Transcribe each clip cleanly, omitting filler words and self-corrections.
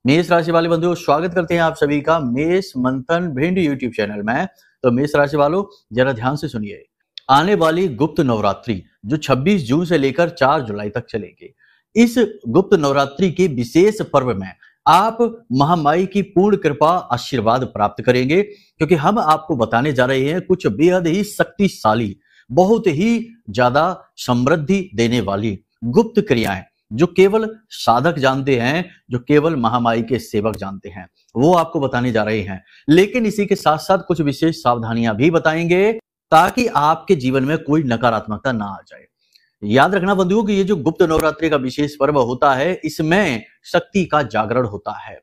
मेष राशि वाले बंधुओं, स्वागत करते हैं आप सभी का मेष मंथन भिंड यूट्यूब चैनल में। तो मेष राशि वालों, जरा ध्यान से सुनिए। आने वाली गुप्त नवरात्रि जो 26 जून से लेकर 4 जुलाई तक चलेगी, इस गुप्त नवरात्रि के विशेष पर्व में आप महामाई की पूर्ण कृपा आशीर्वाद प्राप्त करेंगे, क्योंकि हम आपको बताने जा रहे हैं कुछ बेहद ही शक्तिशाली, बहुत ही ज्यादा समृद्धि देने वाली गुप्त क्रियाएं जो केवल साधक जानते हैं, जो केवल महामाई के सेवक जानते हैं, वो आपको बताने जा रहे हैं। लेकिन इसी के साथ साथ कुछ विशेष सावधानियां भी बताएंगे ताकि आपके जीवन में कोई नकारात्मकता ना आ जाए। याद रखना बंधुओं कि ये जो गुप्त नवरात्रि का विशेष पर्व होता है, इसमें शक्ति का जागरण होता है।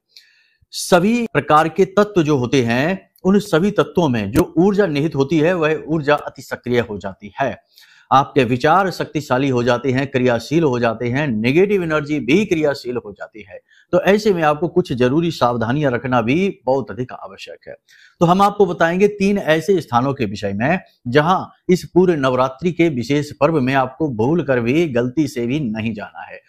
सभी प्रकार के तत्व जो होते हैं, उन सभी तत्वों में जो ऊर्जा निहित होती है, वह ऊर्जा अति सक्रिय हो जाती है। आपके विचार शक्तिशाली हो जाते हैं, क्रियाशील हो जाते हैं, नेगेटिव एनर्जी भी क्रियाशील हो जाती है। तो ऐसे में आपको कुछ जरूरी सावधानियां रखना भी बहुत अधिक आवश्यक है। तो हम आपको बताएंगे 3 ऐसे स्थानों के विषय में जहां इस पूरे नवरात्रि के विशेष पर्व में आपको भूल कर भी, गलती से भी नहीं जाना है।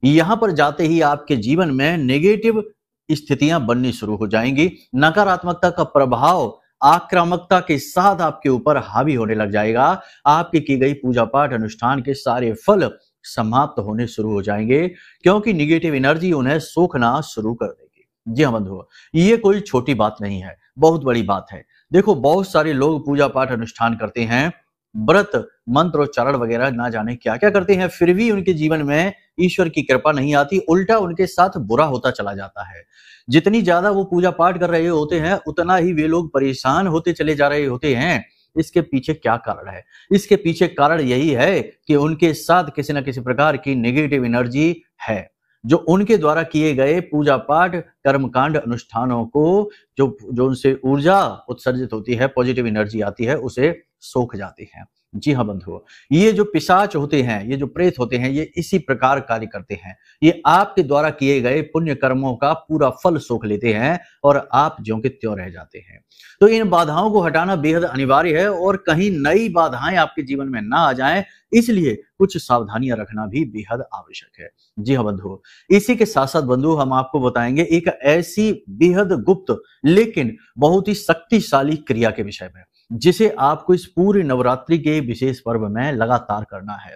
यहां पर जाते ही आपके जीवन में नेगेटिव स्थितियां बननी शुरू हो जाएंगी, नकारात्मकता का प्रभाव आक्रामकता के साथ आपके ऊपर हावी होने लग जाएगा। आपकी की गई पूजा पाठ अनुष्ठान के सारे फल समाप्त होने शुरू हो जाएंगे, क्योंकि निगेटिव एनर्जी उन्हें सोखना शुरू कर देगी। जी हाँ बंधुओं, ये कोई छोटी बात नहीं है, बहुत बड़ी बात है। देखो, बहुत सारे लोग पूजा पाठ अनुष्ठान करते हैं, व्रत मंत्रोच्चारण वगैरह ना जाने क्या क्या करते हैं, फिर भी उनके जीवन में ईश्वर की कृपा नहीं आती, उल्टा उनके साथ बुरा होता चला जाता है। जितनी ज्यादा वो पूजा पाठ कर रहे होते हैं, उतना ही वे लोग परेशान होते चले जा रहे होते हैं। इसके पीछे क्या कारण है? इसके पीछे कारण यही है कि उनके साथ किसी न किसी प्रकार की नेगेटिव एनर्जी है, जो उनके द्वारा किए गए पूजा पाठ कर्मकांड अनुष्ठानों को, जो उनसे ऊर्जा उत्सर्जित होती है, पॉजिटिव एनर्जी आती है, उसे सोख जाती है। जी हाँ बंधुओं, ये जो पिशाच होते हैं, ये जो प्रेत होते हैं, ये इसी प्रकार कार्य करते हैं। ये आपके द्वारा किए गए पुण्य कर्मों का पूरा फल सोख लेते हैं और आप ज्यों के त्यों रह जाते हैं। तो इन बाधाओं को हटाना बेहद अनिवार्य है और कहीं नई बाधाएं आपके जीवन में ना आ जाएं, इसलिए कुछ सावधानियां रखना भी बेहद आवश्यक है। जी हाँ बंधुओं, इसी के साथ साथ बंधु हम आपको बताएंगे एक ऐसी बेहद गुप्त लेकिन बहुत ही शक्तिशाली क्रिया के विषय में, जिसे आपको इस पूरे नवरात्रि के विशेष पर्व में लगातार करना है।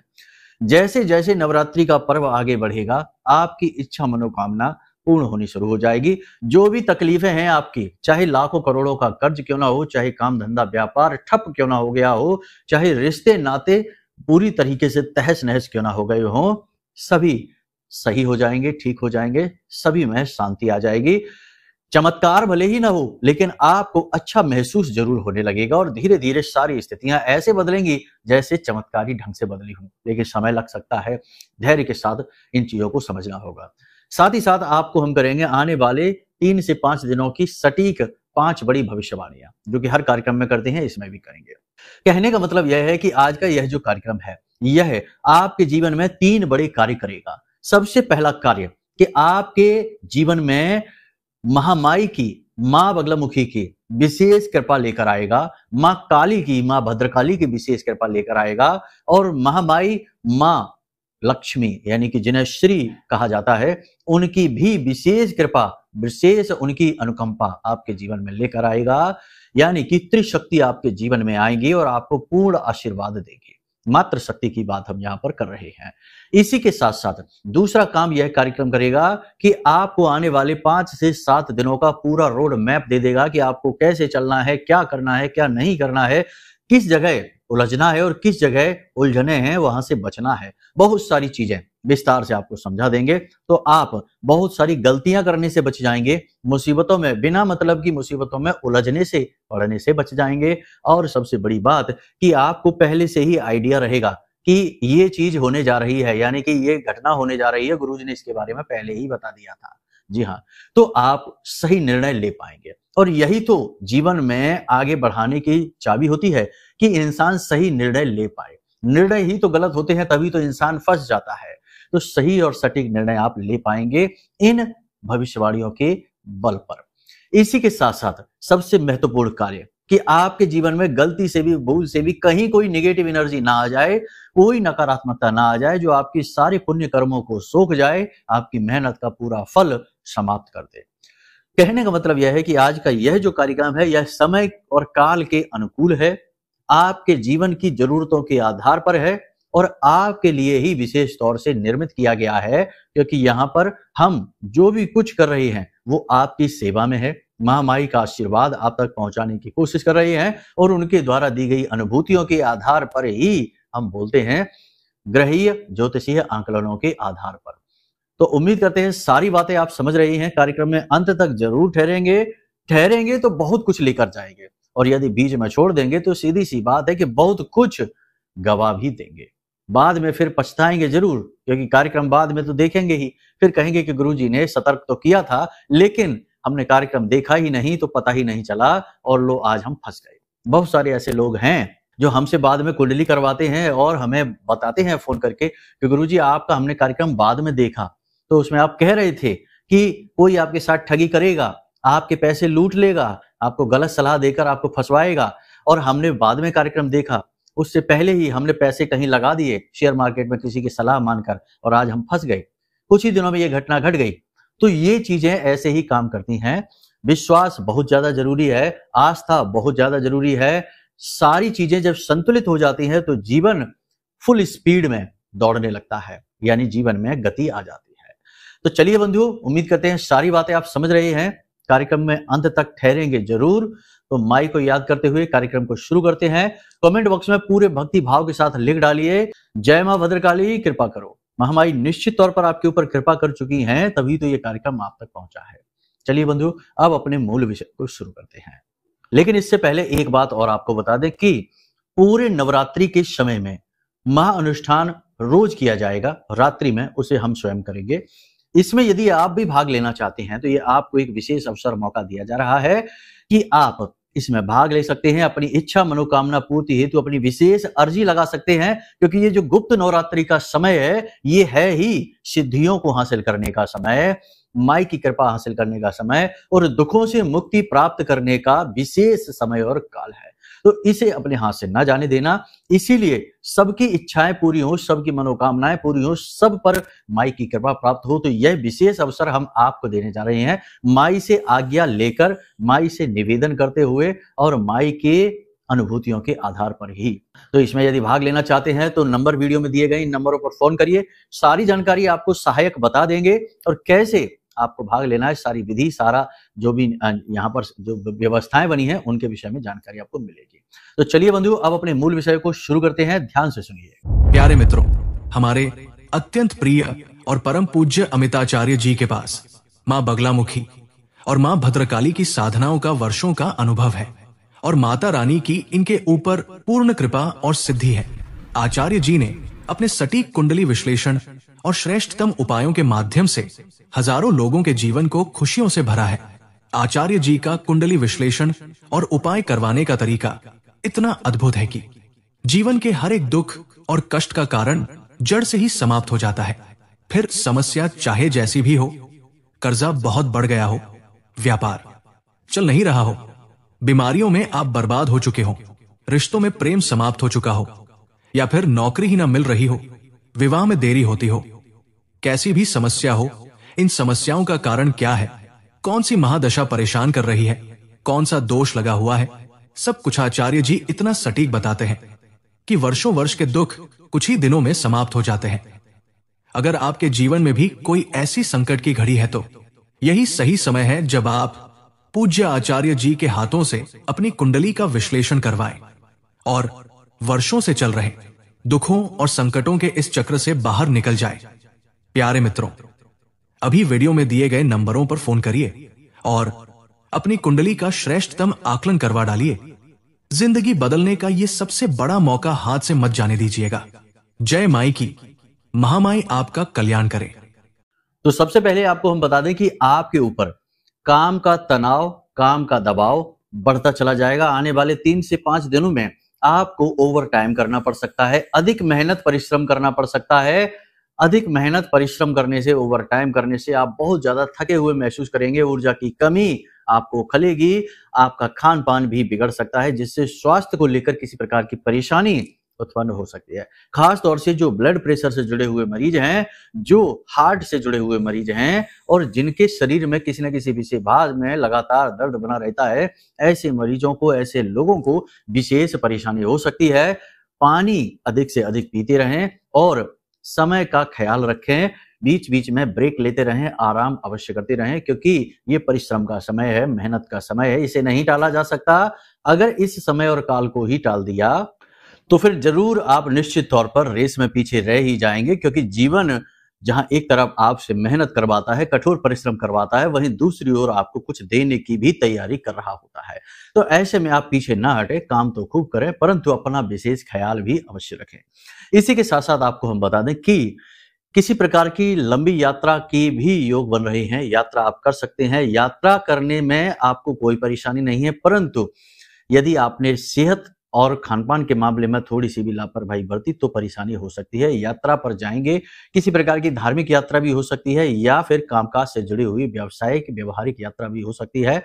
जैसे जैसे नवरात्रि का पर्व आगे बढ़ेगा, आपकी इच्छा मनोकामना पूर्ण होनी शुरू हो जाएगी। जो भी तकलीफें हैं आपकी, चाहे लाखों करोड़ों का कर्ज क्यों ना हो, चाहे काम धंधा व्यापार ठप क्यों ना हो गया हो, चाहे रिश्ते नाते पूरी तरीके से तहस नहस क्यों ना हो गए हो, सभी सही हो जाएंगे, ठीक हो जाएंगे, सभी में शांति आ जाएगी। चमत्कार भले ही ना हो, लेकिन आपको अच्छा महसूस जरूर होने लगेगा और धीरे धीरे सारी स्थितियां ऐसे बदलेंगी जैसे चमत्कारी ढंग से बदली हूं। लेकिन समय लग सकता है, धैर्य के साथ इन चीजों को समझना होगा। साथ ही साथ आपको हम करेंगे आने वाले 3 से 5 दिनों की सटीक 5 बड़ी भविष्यवाणियां, जो कि हर कार्यक्रम में करते हैं, इसमें भी करेंगे। कहने का मतलब यह है कि आज का यह जो कार्यक्रम है, यह आपके जीवन में 3 बड़े कार्य करेगा। सबसे पहला कार्य कि आपके जीवन में महामाई की, मां बगलामुखी की विशेष कृपा लेकर आएगा, मां काली की, मां भद्रकाली की विशेष कृपा लेकर आएगा और महामाई मां लक्ष्मी, यानी कि जिन्हें श्री कहा जाता है, उनकी भी विशेष कृपा, विशेष उनकी अनुकंपा आपके जीवन में लेकर आएगा। यानी कि त्रिशक्ति आपके जीवन में आएंगी और आपको पूर्ण आशीर्वाद देगी। मात्र शक्ति की बात हम यहाँ पर कर रहे हैं। इसी के साथ साथ दूसरा काम यह कार्यक्रम करेगा कि आपको आने वाले 5 से 7 दिनों का पूरा रोड मैप दे देगा कि आपको कैसे चलना है, क्या करना है, क्या नहीं करना है, किस जगह उलझना है और किस जगह उलझने हैं, वहां से बचना है। बहुत सारी चीजें विस्तार से आपको समझा देंगे, तो आप बहुत सारी गलतियां करने से बच जाएंगे, मुसीबतों में, बिना मतलब की मुसीबतों में उलझने से, पड़ने से बच जाएंगे। और सबसे बड़ी बात कि आपको पहले से ही आइडिया रहेगा कि ये चीज होने जा रही है, यानी कि ये घटना होने जा रही है, गुरुजी ने इसके बारे में पहले ही बता दिया था। जी हाँ, तो आप सही निर्णय ले पाएंगे और यही तो जीवन में आगे बढ़ाने की चाबी होती है कि इंसान सही निर्णय ले पाए। निर्णय ही तो गलत होते हैं, तभी तो इंसान फंस जाता है। तो सही और सटीक निर्णय आप ले पाएंगे इन भविष्यवाणियों के बल पर। इसी के साथ साथ सबसे महत्वपूर्ण कार्य कि आपके जीवन में गलती से भी, भूल से भी कहीं कोई नेगेटिव एनर्जी ना आ जाए, कोई नकारात्मकता ना आ जाए जो आपकी सारे पुण्य कर्मों को सोख जाए, आपकी मेहनत का पूरा फल समाप्त कर दे। कहने का मतलब यह है कि आज का यह जो कार्यक्रम है, यह समय और काल के अनुकूल है, आपके जीवन की जरूरतों के आधार पर है और आपके लिए ही विशेष तौर से निर्मित किया गया है, क्योंकि यहाँ पर हम जो भी कुछ कर रहे हैं वो आपकी सेवा में है। महामाई का आशीर्वाद आप तक पहुंचाने की कोशिश कर रहे हैं और उनके द्वारा दी गई अनुभूतियों के आधार पर ही हम बोलते हैं, ग्रहीय ज्योतिषीय आंकलनों के आधार पर। तो उम्मीद करते हैं सारी बातें आप समझ रहे हैं। कार्यक्रम में अंत तक जरूर ठहरेंगे तो बहुत कुछ लेकर जाएंगे, और यदि बीच में छोड़ देंगे तो सीधी सी बात है कि बहुत कुछ गवा भी देंगे। बाद में फिर पछताएंगे जरूर, क्योंकि कार्यक्रम बाद में तो देखेंगे ही, फिर कहेंगे कि गुरुजी ने सतर्क तो किया था लेकिन हमने कार्यक्रम देखा ही नहीं तो पता ही नहीं चला और लो आज हम फंस गए। बहुत सारे ऐसे लोग हैं जो हमसे बाद में कुंडली करवाते हैं और हमें बताते हैं फोन करके कि गुरुजी आपका हमने कार्यक्रम बाद में देखा, तो उसमें आप कह रहे थे कि कोई आपके साथ ठगी करेगा, आपके पैसे लूट लेगा, आपको गलत सलाह देकर आपको फंसवाएगा, और हमने बाद में कार्यक्रम देखा, उससे पहले ही हमने पैसे कहीं लगा दिए शेयर मार्केट में किसी की सलाह मानकर और आज हम फंस गए। कुछ ही दिनों में ये घटना घट गई। तो ये चीजें ऐसे ही काम करती हैं। विश्वास बहुत ज्यादा जरूरी है, आस्था बहुत ज्यादा जरूरी है। सारी चीजें जब संतुलित हो जाती हैं तो जीवन फुल स्पीड में दौड़ने लगता है, यानी जीवन में गति आ जाती है। तो चलिए बंधुओं, उम्मीद करते हैं सारी बातें आप समझ रहे हैं। कार्यक्रम में अंत तक ठहरेंगे जरूर। तो माई को याद करते हुए कार्यक्रम को शुरू करते हैं। कमेंट बॉक्स में पूरे भक्ति भाव के साथ लिख डालिए, जय मां भद्रकाली कृपा करो। महामाई निश्चित तौर पर आपके ऊपर कृपा कर चुकी हैं, तभी तो ये कार्यक्रम आप तक पहुंचा है। चलिए बंधु, अब अपने मूल विषय को शुरू करते हैं। लेकिन इससे पहले एक बात और आपको बता दें कि पूरे नवरात्रि के समय में महाअनुष्ठान रोज किया जाएगा, रात्रि में उसे हम स्वयं करेंगे। इसमें यदि आप भी भाग लेना चाहते हैं तो ये आपको एक विशेष अवसर मौका दिया जा रहा है कि आप इसमें भाग ले सकते हैं। अपनी इच्छा मनोकामना पूर्ति हेतु अपनी विशेष अर्जी लगा सकते हैं, क्योंकि ये जो गुप्त नवरात्रि का समय है ये है ही सिद्धियों को हासिल करने का समय, माई की कृपा हासिल करने का समय और दुखों से मुक्ति प्राप्त करने का विशेष समय और काल है। तो इसे अपने हाथ से ना जाने देना। इसीलिए सबकी इच्छाएं पूरी हो, सबकी मनोकामनाएं पूरी हो, सब पर माई की कृपा प्राप्त हो। तो यह विशेष अवसर हम आपको देने जा रहे हैं, माई से आज्ञा लेकर, माई से निवेदन करते हुए और माई के अनुभूतियों के आधार पर ही। तो इसमें यदि भाग लेना चाहते हैं तो नंबर वीडियो में दिए गए इन नंबरों पर फोन करिए। सारी जानकारी आपको सहायक बता देंगे और कैसे आपको भाग लेना है, सारी विधि, सारा जो भी यहाँ पर जो व्यवस्थाएं बनी हैं उनके विषय में जानकारी आपको मिलेगी। तो चलिए बंधु, अब अपने मूल विषय को शुरू करते हैं। ध्यान से सुनिए। प्यारे मित्रों, हमारे अत्यंत प्रिय और परम पूज्य अमिताचार्य जी के पास माँ बगलामुखी और माँ भद्रकाली की साधनाओं का वर्षों का अनुभव है और माता रानी की इनके ऊपर पूर्ण कृपा और सिद्धि है। आचार्य जी ने अपने सटीक कुंडली विश्लेषण और श्रेष्ठतम उपायों के माध्यम से हजारों लोगों के जीवन को खुशियों से भरा है। आचार्य जी का कुंडली विश्लेषण और उपाय करवाने का तरीका इतना अद्भुत है कि जीवन के हर एक दुख और कष्ट का कारण जड़ से ही समाप्त हो जाता है। फिर समस्या चाहे जैसी भी हो, कर्जा बहुत बढ़ गया हो, व्यापार चल नहीं रहा हो, बीमारियों में आप बर्बाद हो चुके हो, रिश्तों में प्रेम समाप्त हो चुका हो, या फिर नौकरी ही ना मिल रही हो, विवाह में देरी होती हो, कैसी भी समस्या हो, इन समस्याओं का कारण क्या है, कौन सी महादशा परेशान कर रही है, कौन सा दोष लगा हुआ है, सब कुछ आचार्य जी इतना सटीक बताते हैं कि वर्षों वर्ष के दुख कुछ ही दिनों में समाप्त हो जाते हैं। अगर आपके जीवन में भी कोई ऐसी संकट की घड़ी है तो यही सही समय है जब आप पूज्य आचार्य जी के हाथों से अपनी कुंडली का विश्लेषण करवाएं और वर्षों से चल रहे दुखों और संकटों के इस चक्र से बाहर निकल जाए। प्यारे मित्रों, अभी वीडियो में दिए गए नंबरों पर फोन करिए और अपनी कुंडली का श्रेष्ठतम आकलन करवा डालिए। जिंदगी बदलने का ये सबसे बड़ा मौका हाथ से मत जाने दीजिएगा। जय माई की, महामाई आपका कल्याण करे। तो सबसे पहले आपको हम बता दें कि आपके ऊपर काम का तनाव, काम का दबाव बढ़ता चला जाएगा। आने वाले 3 से 5 दिनों में आपको ओवर टाइम करना पड़ सकता है, अधिक मेहनत परिश्रम करना पड़ सकता है। अधिक मेहनत परिश्रम करने से, ओवर टाइम करने से आप बहुत ज्यादा थके हुए महसूस करेंगे, ऊर्जा की कमी आपको खलेगी, आपका खान पान भी बिगड़ सकता है, जिससे स्वास्थ्य को लेकर किसी प्रकार की परेशानी उत्पन्न हो सकती है। खास तौर से जो ब्लड प्रेशर से जुड़े हुए मरीज हैं, जो हार्ट से जुड़े हुए मरीज हैं और जिनके शरीर में किसी न किसी विशेष भाग में लगातार दर्द बना रहता है, ऐसे मरीजों को, ऐसे लोगों को विशेष परेशानी हो सकती है। पानी अधिक से अधिक पीते रहें और समय का ख्याल रखें। बीच बीच में ब्रेक लेते रहें, आराम अवश्य करते रहें, क्योंकि ये परिश्रम का समय है, मेहनत का समय है, इसे नहीं टाला जा सकता। अगर इस समय और काल को ही टाल दिया तो फिर जरूर आप निश्चित तौर पर रेस में पीछे रह ही जाएंगे, क्योंकि जीवन जहां एक तरफ आपसे मेहनत करवाता है, कठोर परिश्रम करवाता है, वहीं दूसरी ओर आपको कुछ देने की भी तैयारी कर रहा होता है। तो ऐसे में आप पीछे ना हटे, काम तो खूब करें, परंतु अपना विशेष ख्याल भी अवश्य रखें। इसी के साथ साथ आपको हम बता दें कि किसी प्रकार की लंबी यात्रा की भी योग बन रहे हैं। यात्रा आप कर सकते हैं, यात्रा करने में आपको कोई परेशानी नहीं है, परंतु यदि आपने सेहत और खान-पान के मामले में थोड़ी-सी भी लापरवाही बरती तो परेशानी हो सकती है। यात्रा पर जाएँगे, किसी प्रकार की धार्मिक यात्रा भी हो सकती है या फिर कामकाज से जुड़ी हुई व्यावसायिक, व्यवहारिक यात्रा भी हो सकती है।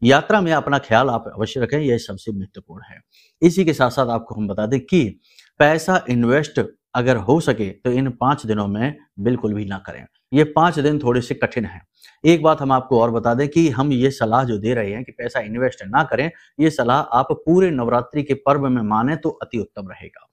यात्रा में अपना ख्याल आप अवश्य रखें, यह सबसे महत्वपूर्ण है। इसी के साथ-साथ आपको हम बता दें कि पैसा इन्वेस्ट अगर हो सके तो इन 5 दिनों में बिल्कुल भी ना करें। ये 5 दिन थोड़े से कठिन हैं। एक बात हम आपको और बता दें कि हम ये सलाह जो दे रहे हैं कि पैसा इन्वेस्ट ना करें, ये सलाह आप पूरे नवरात्रि के पर्व में माने तो अति उत्तम रहेगा।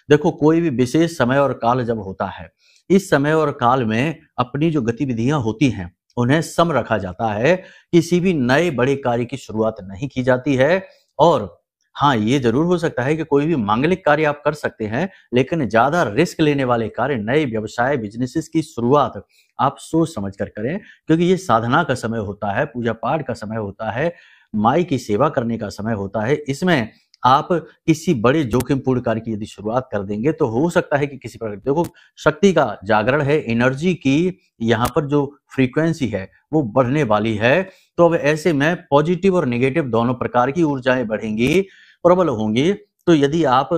देखो, कोई भी विशेष समय और काल जब होता है, इस समय और काल में अपनी जो गतिविधियां होती हैं उन्हें सम रखा जाता है। किसी भी नए बड़े कार्य की शुरुआत नहीं की जाती है। और हाँ, ये जरूर हो सकता है कि कोई भी मांगलिक कार्य आप कर सकते हैं, लेकिन ज्यादा रिस्क लेने वाले कार्य, नए व्यवसाय, बिजनेसेस की शुरुआत आप सोच समझ कर करें, क्योंकि ये साधना का समय होता है, पूजा पाठ का समय होता है, माई की सेवा करने का समय होता है। इसमें आप किसी बड़े जोखिमपूर्ण कार्य की यदि शुरुआत कर देंगे तो हो सकता है कि किसी प्रकार, देखो, शक्ति का जागरण है, एनर्जी की यहाँ पर जो फ्रीक्वेंसी है वो बढ़ने वाली है। तो अब ऐसे में पॉजिटिव और नेगेटिव दोनों प्रकार की ऊर्जाएं बढ़ेंगी, प्रबल होंगी। तो यदि आप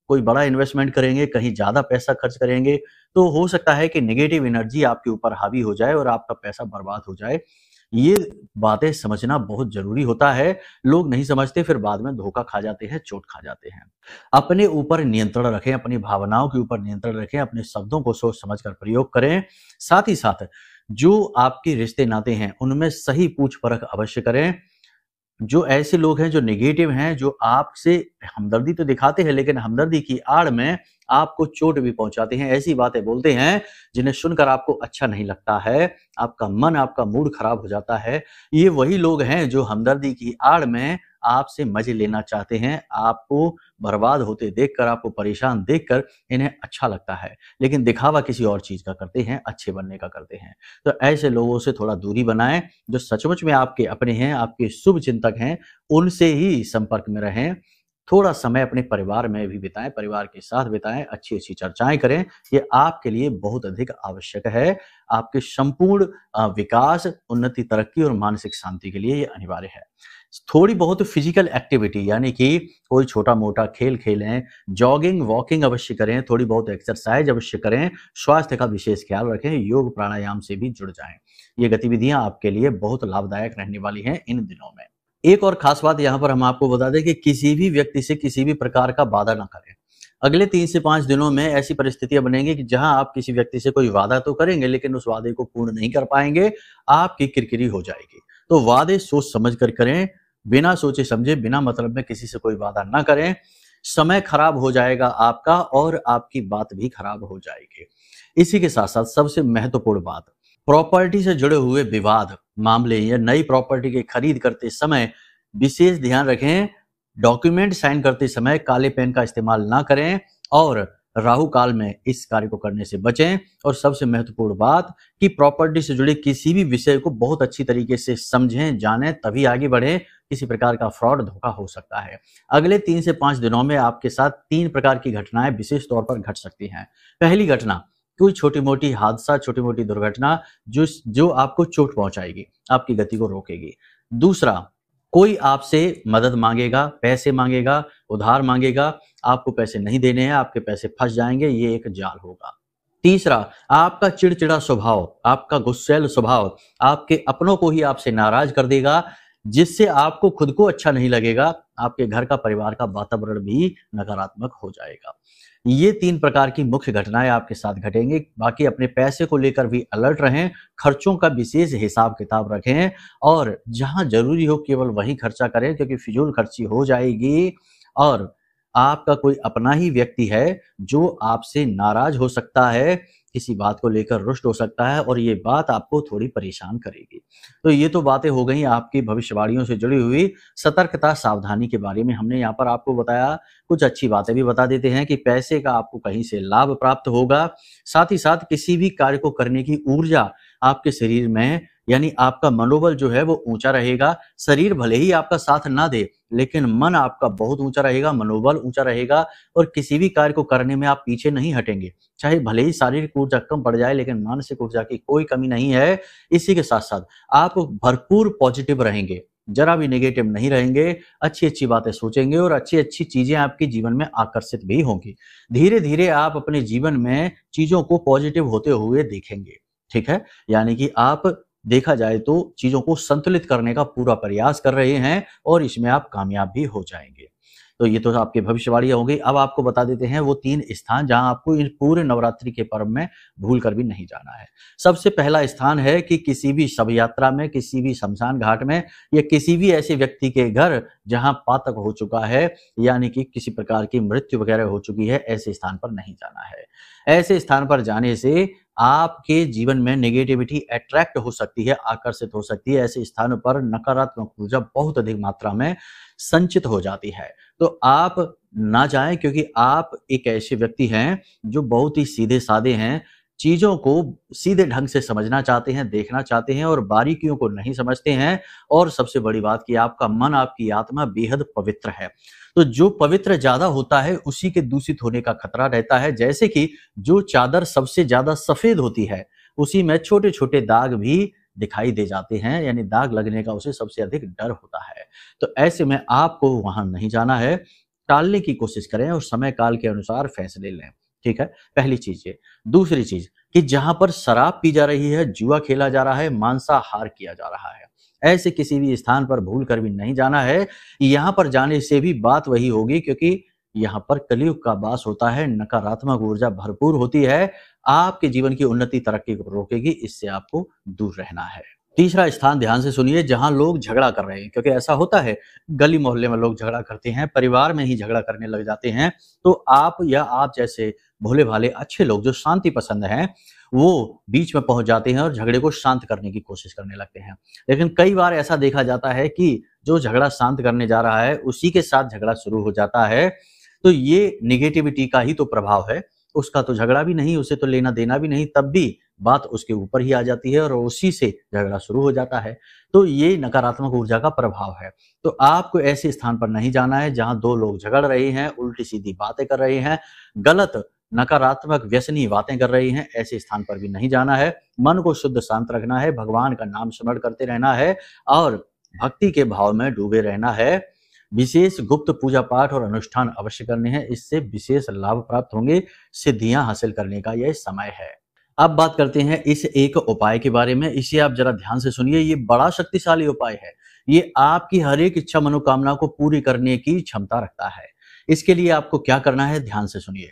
कोई बड़ा इन्वेस्टमेंट करेंगे, कहीं ज्यादा पैसा खर्च करेंगे, तो हो सकता है कि नेगेटिव एनर्जी आपके ऊपर हावी हो जाए और आपका पैसा बर्बाद हो जाए। ये बातें समझना बहुत जरूरी होता है। लोग नहीं समझते, फिर बाद में धोखा खा जाते हैं, चोट खा जाते हैं। अपने ऊपर नियंत्रण रखें, अपनी भावनाओं के ऊपर नियंत्रण रखें, अपने शब्दों को सोच समझकर प्रयोग करें। साथ ही साथ जो आपके रिश्ते नाते हैं उनमें सही पूछ परख अवश्य करें। जो ऐसे लोग हैं जो नेगेटिव हैं, जो आपसे हमदर्दी तो दिखाते हैं लेकिन हमदर्दी की आड़ में आपको चोट भी पहुंचाते हैं, ऐसी बातें बोलते हैं जिन्हें सुनकर आपको अच्छा नहीं लगता है, आपका मन, आपका मूड खराब हो जाता है। ये वही लोग हैं जो हमदर्दी की आड़ में आपसे मजे लेना चाहते हैं। आपको बर्बाद होते देखकर, आपको परेशान देखकर इन्हें अच्छा लगता है, लेकिन दिखावा किसी और चीज का करते हैं, अच्छे बनने का करते हैं। तो ऐसे लोगों से थोड़ा दूरी बनाएं। जो सचमुच में आपके अपने हैं, आपके शुभ चिंतक हैं, उनसे ही संपर्क में रहें। थोड़ा समय अपने परिवार में भी बिताएं, परिवार के साथ बिताएं, अच्छी अच्छी चर्चाएं करें। ये आपके लिए बहुत अधिक आवश्यक है। आपके संपूर्ण विकास, उन्नति, तरक्की और मानसिक शांति के लिए ये अनिवार्य है। थोड़ी बहुत फिजिकल एक्टिविटी, यानी कि कोई छोटा मोटा खेल खेलें, जॉगिंग, वॉकिंग अवश्य करें, थोड़ी बहुत एक्सरसाइज अवश्य करें, स्वास्थ्य का विशेष ख्याल रखें, योग प्राणायाम से भी जुड़ जाएं। ये गतिविधियां आपके लिए बहुत लाभदायक रहने वाली हैं इन दिनों में। एक और खास बात यहाँ पर हम आपको बता दें कि किसी भी व्यक्ति से किसी भी प्रकार का वादा ना करें। अगले 3 से 5 दिनों में ऐसी परिस्थितियां बनेंगी कि जहां आप किसी व्यक्ति से कोई वादा तो करेंगे लेकिन उस वादे को पूर्ण नहीं कर पाएंगे, आपकी किरकिरी हो जाएगी। तो वादे सोच समझ कर करें, बिना सोचे समझे, बिना मतलब में किसी से कोई वादा ना करें। समय खराब हो जाएगा आपका और आपकी बात भी खराब हो जाएगी। इसी के साथ साथ सबसे महत्वपूर्ण बात, प्रॉपर्टी से जुड़े हुए विवाद, मामले या नई प्रॉपर्टी की खरीद करते समय विशेष ध्यान रखें। डॉक्यूमेंट साइन करते समय काले पेन का इस्तेमाल ना करें और राहु काल में इस कार्य को करने से बचें। और सबसे महत्वपूर्ण बात कि प्रॉपर्टी से जुड़े किसी भी विषय को बहुत अच्छी तरीके से समझें, जानें, तभी आगे बढ़ें। किसी प्रकार का फ्रॉड, धोखा हो सकता है। अगले 3 से 5 दिनों में आपके साथ 3 प्रकार की घटनाएं विशेष तौर पर घट सकती हैं। पहली घटना, कोई छोटी मोटी हादसा, छोटी मोटी दुर्घटना जो आपको चोट पहुंचाएगी, आपकी गति को रोकेगी। दूसरा, कोई आपसे मदद मांगेगा, पैसे मांगेगा, उधार मांगेगा, आपको पैसे नहीं देने हैं, आपके पैसे फंस जाएंगे, ये एक जाल होगा। तीसरा, आपका चिड़चिड़ा स्वभाव, आपका गुस्सैल स्वभाव आपके अपनों को ही आपसे नाराज कर देगा। जिससे आपको खुद को अच्छा नहीं लगेगा, आपके घर का परिवार का वातावरण भी नकारात्मक हो जाएगा। ये 3 प्रकार की मुख्य घटनाएं आपके साथ घटेंगी। बाकी अपने पैसे को लेकर भी अलर्ट रहें, खर्चों का विशेष हिसाब किताब रखें और जहां जरूरी हो केवल वहीं खर्चा करें, क्योंकि फिजूल खर्ची हो जाएगी और आपका कोई अपना ही व्यक्ति है जो आपसे नाराज हो सकता है, किसी बात को लेकर रुष्ट हो सकता है और ये बात आपको थोड़ी परेशान करेगी। तो ये तो बातें हो गई आपकी भविष्यवाणियों से जुड़ी हुई सतर्कता सावधानी के बारे में। हमने यहाँ पर आपको बताया, कुछ अच्छी बातें भी बता देते हैं कि पैसे का आपको कहीं से लाभ प्राप्त होगा। साथ ही साथ किसी भी कार्य को करने की ऊर्जा आपके शरीर में, यानी आपका मनोबल जो है वो ऊंचा रहेगा। शरीर भले ही आपका साथ ना दे, लेकिन मन आपका बहुत ऊंचा रहेगा, मनोबल ऊंचा रहेगा और किसी भी कार्य को करने में आप पीछे नहीं हटेंगे। चाहे भले ही शारीरिक ऊर्जा कम पड़ जाए, लेकिन मानसिक ऊर्जा की कोई कमी नहीं है। इसी के साथ साथ आप भरपूर पॉजिटिव रहेंगे, जरा भी नेगेटिव नहीं रहेंगे, अच्छी अच्छी बातें सोचेंगे और अच्छी अच्छी चीजें आपके जीवन में आकर्षित भी होंगी। धीरे धीरे आप अपने जीवन में चीजों को पॉजिटिव होते हुए देखेंगे। ठीक है, यानी कि आप देखा जाए तो चीजों को संतुलित करने का पूरा प्रयास कर रहे हैं और इसमें आप कामयाब भी हो जाएंगे। तो ये तो आपकी भविष्यवाणियां हो गई। अब आपको बता देते हैं वो 3 स्थान जहां आपको इन पूरे नवरात्रि के पर्व में भूल कर भी नहीं जाना है। सबसे पहला स्थान है कि किसी भी शव यात्रा में, किसी भी शमशान घाट में या किसी भी ऐसे व्यक्ति के घर जहां पातक हो चुका है, यानी कि किसी प्रकार की मृत्यु वगैरह हो चुकी है, ऐसे स्थान पर नहीं जाना है। ऐसे स्थान पर जाने से आपके जीवन में नेगेटिविटी अट्रैक्ट हो सकती है, आकर्षित हो सकती है। ऐसे स्थानों पर नकारात्मक ऊर्जा बहुत अधिक मात्रा में संचित हो जाती है। तो आप ना जाएं, क्योंकि आप एक ऐसे व्यक्ति हैं जो बहुत ही सीधे साधे हैं, चीजों को सीधे ढंग से समझना चाहते हैं, देखना चाहते हैं और बारीकियों को नहीं समझते हैं। और सबसे बड़ी बात कि आपका मन, आपकी आत्मा बेहद पवित्र है। तो जो पवित्र ज्यादा होता है उसी के दूषित होने का खतरा रहता है। जैसे कि जो चादर सबसे ज्यादा सफेद होती है उसी में छोटे छोटे दाग भी दिखाई दे जाते हैं, यानी दाग लगने का उसे सबसे अधिक डर होता है। तो ऐसे में आपको वहां नहीं जाना है, टालने की कोशिश करें और समय काल के अनुसार फैसले लें। ठीक है, पहली चीज ये। दूसरी चीज कि जहां पर शराब पी जा रही है, जुआ खेला जा रहा है, मांसाहार किया जा रहा है, ऐसे किसी भी स्थान पर भूल कर भी नहीं जाना है। यहां पर जाने से भी बात वही होगी, क्योंकि यहां पर कलयुग का वास होता है, नकारात्मक ऊर्जा भरपूर होती है, आपके जीवन की उन्नति तरक्की को रोकेगी। इससे आपको दूर रहना है। तीसरा स्थान ध्यान से सुनिए, जहां लोग झगड़ा कर रहे हैं, क्योंकि ऐसा होता है गली मोहल्ले में लोग झगड़ा करते हैं, परिवार में ही झगड़ा करने लग जाते हैं। तो आप या आप जैसे भोले भाले अच्छे लोग जो शांति पसंद हैं, वो बीच में पहुंच जाते हैं और झगड़े को शांत करने की कोशिश करने लगते हैं। लेकिन कई बार ऐसा देखा जाता है कि जो झगड़ा शांत करने जा रहा है उसी के साथ झगड़ा शुरू हो जाता है। तो ये निगेटिविटी का ही तो प्रभाव है, उसका तो झगड़ा भी नहीं, उसे तो लेना देना भी नहीं, तब भी बात उसके ऊपर ही आ जाती है और उसी से झगड़ा शुरू हो जाता है। तो ये नकारात्मक ऊर्जा का प्रभाव है। तो आपको ऐसे स्थान पर नहीं जाना है जहां 2 लोग झगड़ रहे हैं, उल्टी सीधी बातें कर रहे हैं, गलत नकारात्मक व्यसनी बातें कर रही हैं, ऐसे स्थान पर भी नहीं जाना है। मन को शुद्ध शांत रखना है, भगवान का नाम स्मरण करते रहना है और भक्ति के भाव में डूबे रहना है। विशेष गुप्त पूजा पाठ और अनुष्ठान अवश्य करने हैं, इससे विशेष लाभ प्राप्त होंगे। सिद्धियां हासिल करने का यह समय है। अब बात करते हैं इस एक उपाय के बारे में। इसे आप जरा ध्यान से सुनिए, ये बड़ा शक्तिशाली उपाय है। ये आपकी हर एक इच्छा मनोकामना को पूरी करने की क्षमता रखता है। इसके लिए आपको क्या करना है, ध्यान से सुनिए।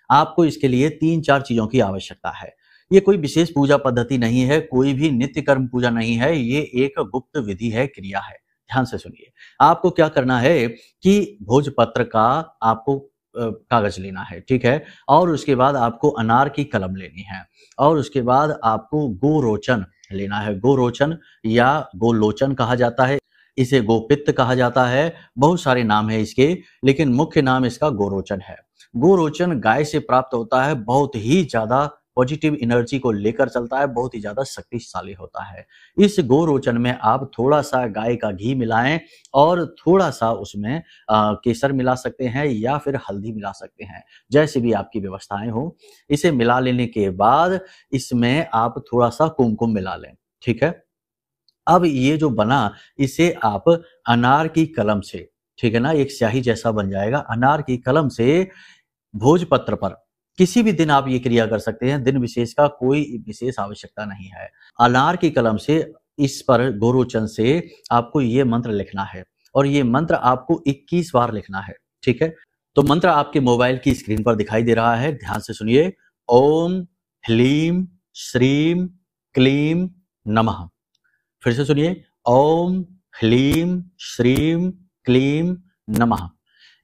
आपको इसके लिए 3-4 चीजों की आवश्यकता है। ये कोई विशेष पूजा पद्धति नहीं है, कोई भी नित्य कर्म पूजा नहीं है, ये एक गुप्त विधि है, क्रिया है। ध्यान से सुनिए। आपको क्या करना है कि भोजपत्र का आपको कागज लेना है, ठीक है, और उसके बाद आपको अनार की कलम लेनी है और उसके बाद आपको गोरोचन लेना है। गोरोचन या गोलोचन कहा जाता है, इसे गोपित्त कहा जाता है, बहुत सारे नाम है इसके, लेकिन मुख्य नाम इसका गोरोचन है। गोरोचन गाय से प्राप्त होता है, बहुत ही ज्यादा पॉजिटिव एनर्जी को लेकर चलता है, बहुत ही ज्यादा शक्तिशाली होता है। इस गोरोचन में आप थोड़ा सा गाय का घी मिलाएं और थोड़ा सा उसमें केसर मिला सकते हैं या फिर हल्दी मिला सकते हैं, जैसी भी आपकी व्यवस्थाएं हो। इसे मिला लेने के बाद इसमें आप थोड़ा सा कुमकुम मिला लें, ठीक है। अब ये जो बना, इसे आप अनार की कलम से, ठीक है ना, एक स्याही जैसा बन जाएगा। अनार की कलम से भोजपत्र पर किसी भी दिन आप ये क्रिया कर सकते हैं, दिन विशेष का कोई विशेष आवश्यकता नहीं है। अनार की कलम से इस पर गोरोचन से आपको ये मंत्र लिखना है और ये मंत्र आपको 21 बार लिखना है। ठीक है, तो मंत्र आपके मोबाइल की स्क्रीन पर दिखाई दे रहा है, ध्यान से सुनिए। ओम ह्लीम श्रीम क्लीम नमः। फिर से सुनिए, ओम ह्लीम श्रीम क्लीम नमः।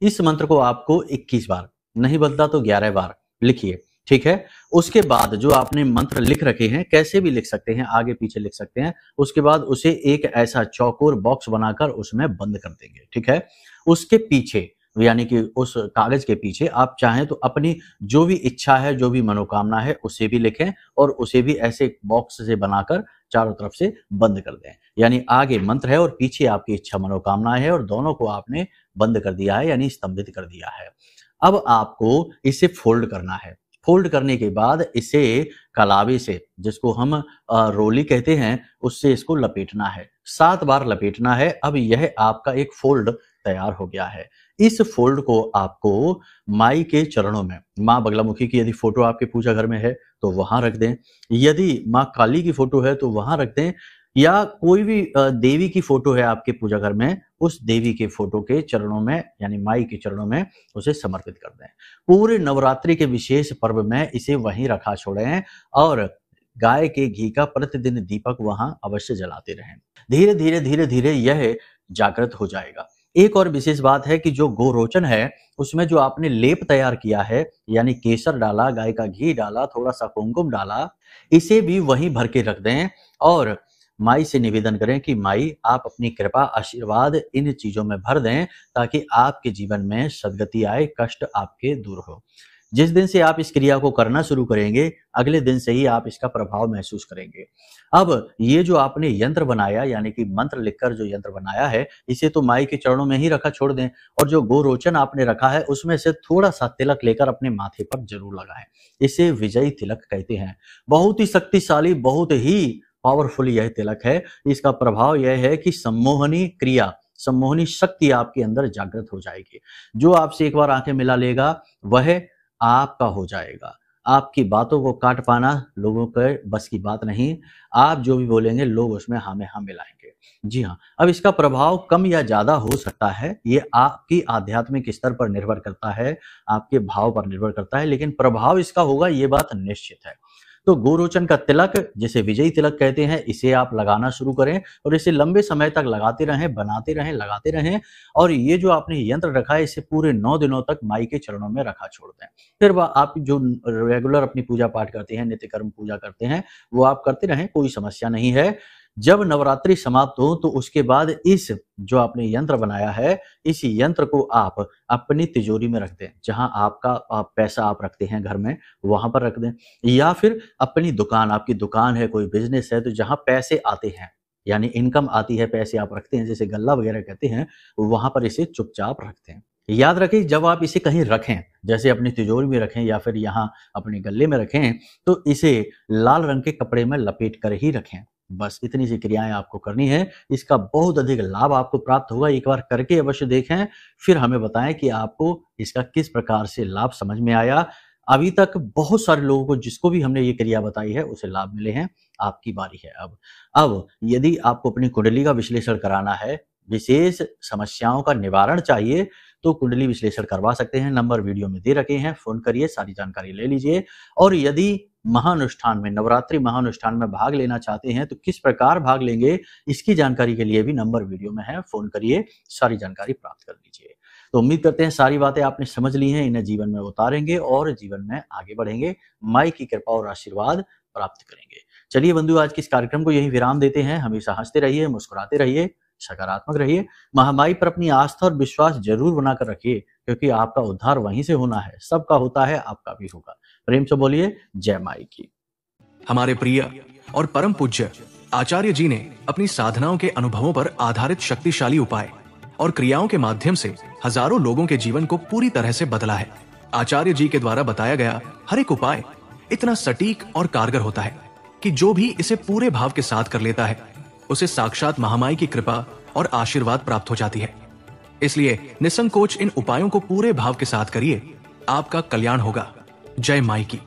इस मंत्र को आपको 21 बार, नहीं बदला तो 11 बार लिखिए। ठीक है, उसके बाद जो आपने मंत्र लिख रखे हैं, कैसे भी लिख सकते हैं, आगे पीछे लिख सकते हैं, उसके बाद उसे एक ऐसा चौकोर बॉक्स बनाकर उसमें बंद कर देंगे। ठीक है, उसके पीछे यानी कि उस कागज के पीछे आप चाहें तो अपनी जो भी इच्छा है, जो भी मनोकामना है, उसे भी लिखें और उसे भी ऐसे बॉक्स से बनाकर चारों तरफ से बंद कर दें। यानी आगे मंत्र है और पीछे आपकी इच्छा मनोकामना है और दोनों को आपने बंद कर दिया है, यानी स्तंभित कर दिया है। अब आपको इसे फोल्ड करना है। फोल्ड करने के बाद इसे कलावे से, जिसको हम रोली कहते हैं, उससे इसको लपेटना है। 7 बार लपेटना है। अब यह आपका एक फोल्ड तैयार हो गया है। इस फोल्ड को आपको माई के चरणों में, माँ बगलामुखी की यदि फोटो आपके पूजा घर में है तो वहां रख दें, यदि माँ काली की फोटो है तो वहां रख दें, या कोई भी देवी की फोटो है आपके पूजा घर में, उस देवी के फोटो के चरणों में यानी माई के चरणों में उसे समर्पित कर दें। पूरे नवरात्रि के विशेष पर्व में इसे वहीं रखा छोड़ें और गाय के घी का प्रतिदिन दीपक वहां अवश्य जलाते रहें। धीरे धीरे धीरे धीरे यह जागृत हो जाएगा। एक और विशेष बात है कि जो गोरोचन है उसमें जो आपने लेप तैयार किया है, यानी केसर डाला, गाय का घी डाला, थोड़ा सा कुमकुम डाला, इसे भी वहीं भर के रख दें और माई से निवेदन करें कि माई आप अपनी कृपा आशीर्वाद इन चीजों में भर दें ताकि आपके जीवन में सद्गति आए, कष्ट आपके दूर हो। जिस दिन से आप इस क्रिया को करना शुरू करेंगे, अगले दिन से ही आप इसका प्रभाव महसूस करेंगे। अब ये जो आपने यंत्र बनाया, यानी कि मंत्र लिखकर जो यंत्र बनाया है, इसे तो माई के चरणों में ही रखा छोड़ दें और जो गोरोचन आपने रखा है उसमें से थोड़ा सा तिलक लेकर अपने माथे पर जरूर लगाएं। इसे विजयी तिलक कहते हैं। बहुत ही शक्तिशाली, बहुत ही पावरफुल यह तिलक है। इसका प्रभाव यह है कि सम्मोहनी क्रिया, सम्मोहनी शक्ति आपके अंदर जागृत हो जाएगी। जो आपसे एक बार आंखें मिला लेगा वह आपका हो जाएगा। आपकी बातों को काट पाना लोगों के बस की बात नहीं। आप जो भी बोलेंगे लोग उसमें हाँ में हाँ मिलाएंगे। जी हाँ, अब इसका प्रभाव कम या ज्यादा हो सकता है, ये आपकी आध्यात्मिक स्तर पर निर्भर करता है, आपके भाव पर निर्भर करता है, लेकिन प्रभाव इसका होगा, ये बात निश्चित है। तो गोरोचन का तिलक, जिसे विजयी तिलक कहते हैं, इसे आप लगाना शुरू करें और इसे लंबे समय तक लगाते रहें, बनाते रहें, लगाते रहें। और ये जो आपने यंत्र रखा है इसे पूरे 9 दिनों तक माई के चरणों में रखा छोड़ दें। फिर आप जो रेगुलर अपनी पूजा पाठ करते हैं, नित्य कर्म पूजा करते हैं, वो आप करते रहें, कोई समस्या नहीं है। जब नवरात्रि समाप्त हो तो उसके बाद इस जो आपने यंत्र बनाया है, इस यंत्र को आप अपनी तिजोरी में रख दें। जहां आपका पैसा आप रखते हैं घर में, वहां पर रख दें, या फिर अपनी दुकान, आपकी दुकान है, कोई बिजनेस है, तो जहां पैसे आते हैं यानी इनकम आती है, पैसे आप रखते हैं, जैसे गल्ला वगैरह कहते हैं, वहां पर इसे चुपचाप रखते हैं। याद रखें, जब आप इसे कहीं रखें, जैसे अपनी तिजोरी में रखें या फिर यहाँ अपने गल्ले में रखें, तो इसे लाल रंग के कपड़े में लपेट कर ही रखें। बस इतनी सी क्रियाएं आपको करनी है। इसका बहुत अधिक लाभ आपको प्राप्त होगा। एक बार करके अवश्य देखें, फिर हमें बताएं कि आपको इसका किस प्रकार से लाभ समझ में आया। अभी तक बहुत सारे लोगों को, जिसको भी हमने ये क्रिया बताई है, उसे लाभ मिले हैं। आपकी बारी है अब यदि आपको अपनी कुंडली का विश्लेषण कराना है, विशेष समस्याओं का निवारण चाहिए, तो कुंडली विश्लेषण करवा सकते हैं। नंबर वीडियो में दे रखे हैं, फोन करिए, सारी जानकारी ले लीजिए। और यदि महानुष्ठान में, नवरात्रि महानुष्ठान में भाग लेना चाहते हैं तो किस प्रकार भाग लेंगे, इसकी जानकारी के लिए भी नंबर वीडियो में है, फोन करिए, सारी जानकारी प्राप्त कर लीजिए। तो उम्मीद करते हैं सारी बातें आपने समझ ली हैं, इन्हें जीवन में उतारेंगे और जीवन में आगे बढ़ेंगे, माई की कृपा और आशीर्वाद प्राप्त करेंगे। चलिए बंधु, आज के इस कार्यक्रम को यही विराम देते हैं। हमेशा हंसते रहिए, मुस्कुराते रहिए, सकारात्मक रहिए। महामाई पर अपनी आस्था और विश्वास जरूर बनाकर रखिए, क्योंकि आपका उद्धार वहीं से होना है। सबका होता है, आपका भी होगा। प्रेम से बोलिए जय माई की। हमारे प्रिय और परम पूज्य आचार्य जी ने अपनी साधनाओं के अनुभवों पर आधारित शक्तिशाली उपाय और क्रियाओं के माध्यम से हजारों लोगों के जीवन को पूरी तरह से बदला है। आचार्य जी के द्वारा बताया गया हर एक उपाय इतना सटीक और कारगर होता है कि जो भी इसे पूरे भाव के साथ कर लेता है, उसे साक्षात महामाई की कृपा और आशीर्वाद प्राप्त हो जाती है। इसलिए निसंकोच इन उपायों को पूरे भाव के साथ करिए, आपका कल्याण होगा। जय माई की।